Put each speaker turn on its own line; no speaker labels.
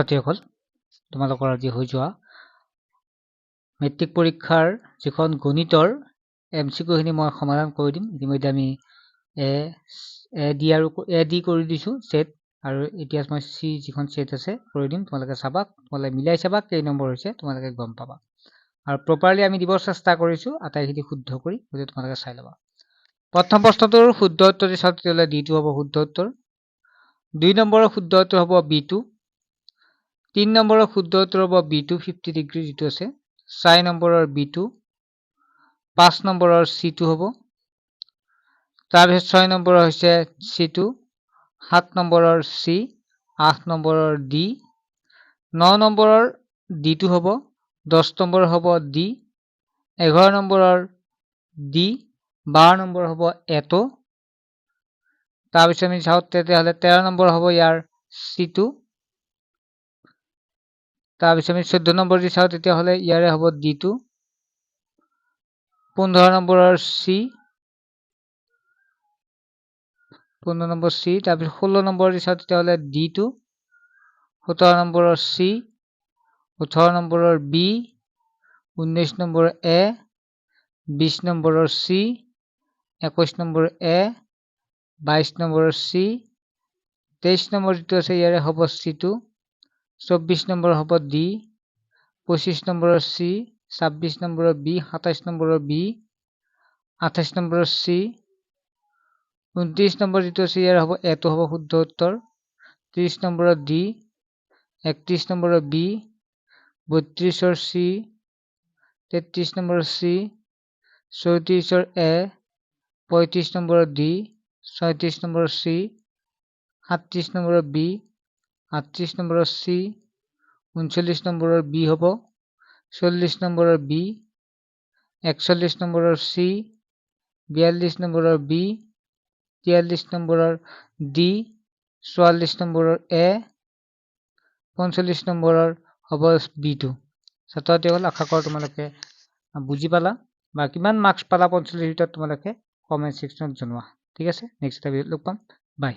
ছাত্ৰীসকল তোমালোকৰ আজি হৈ যোৱা মেট্ৰিক পৰীক্ষাৰ যিখন গণিতৰ এমচিকিউ খিনি মই সমাধান কৰি দিম। ইতিমধ্যে আমি এ ডি কৰি দিছো সেট, আৰু এতিয়া মই সি যিখন সেট আছে কৰি দিম। তোমালোকে চাবা, তোমালোকে মিলাই চাবা কেই নম্বৰ হৈছে, তোমালোকে গম পাবা। আৰু প্ৰপাৰলি আমি দিব চেষ্টা কৰিছো আটাইখিনি শুদ্ধ কৰি, গতিকে তোমালোকে চাই ল'বা। প্ৰথম প্ৰশ্নটোৰ শুদ্ধ উত্তৰ যদি চাওঁ তেতিয়াহ'লে D2 হ'ব শুদ্ধ উত্তৰ। 2 নম্বৰৰ শুদ্ধ উত্তৰ হ'ব B2। 3 নম্বৰৰ শুদ্ধ উত্তৰ হ'ব B2 50 ডিগ্ৰী যিটো আছে। 4 নম্বৰৰ B2। 5 নম্বৰৰ C2 হ'ব। তাৰপিছত 6 নম্বৰৰ হৈছে C2। 7 নম্বৰৰ C। 8 নম্বৰৰ D। 9 নম্বৰৰ D2 হ'ব। 10 নম্বৰৰ হ'ব D। 11 নম্বৰৰ D। 12 নম্বৰ হ'ব এটো। তাৰপিছত আমি চাওঁ তেতিয়াহ'লে 13 নম্বৰ হ'ব ইয়াৰ C2। তাৰপিছত আমি 14 নম্বৰ যদি চাওঁ তেতিয়াহ'লে ইয়াৰে হ'ব D2। 15 নম্বৰৰ C। 15 number C। তাৰপিছত 16 নম্বৰ যদি চাওঁ তেতিয়াহ'লে D2। 17 নম্বৰৰ C। 18 নম্বৰৰ B। 19 নম্বৰৰ A। 20 নম্বৰৰ C। 21 নম্বৰৰ A। 22 নম্বৰৰ C। 23 নম্বৰ যিটো আছে ইয়াৰে হ'ব C2। 24 নম্বৰ হ'ব D। 25 নম্বৰৰ C। 26 নম্বৰৰ B। 27 নম্বৰৰ B। 28 নম্বৰৰ C। 29 নম্বৰ যিটো আছে ইয়াৰ হ'ব এটো হ'ব শুদ্ধ উত্তৰ। 30 নম্বৰৰ D। 31 নম্বৰৰ B। 32ৰ C। 33 নম্বৰৰ C। 34ৰ A। 35 নম্বৰৰ D। 36 নম্বৰৰ C। 37 নম্বৰৰ B। 38 নম্বৰৰ C। 39 নম্বৰৰ B হ'ব। 40 নম্বৰৰ B। 41 নম্বৰৰ C। 42 নম্বৰৰ B। 43 নম্বৰৰ D। 44 নম্বৰৰ A। 45 নম্বৰৰ হ'ব B2। ছাত্ৰ-ছাত্ৰীসকল আশা কৰোঁ তোমালোকে বুজি পালা, বা কিমান মাৰ্কছ পালা 45 ভিতৰত তোমালোকে কমেণ্ট ছেকশ্যনত জনোৱা। ঠিক আছে, নেক্সট এটা ভিডিঅ'ত লগ পাম। বাই।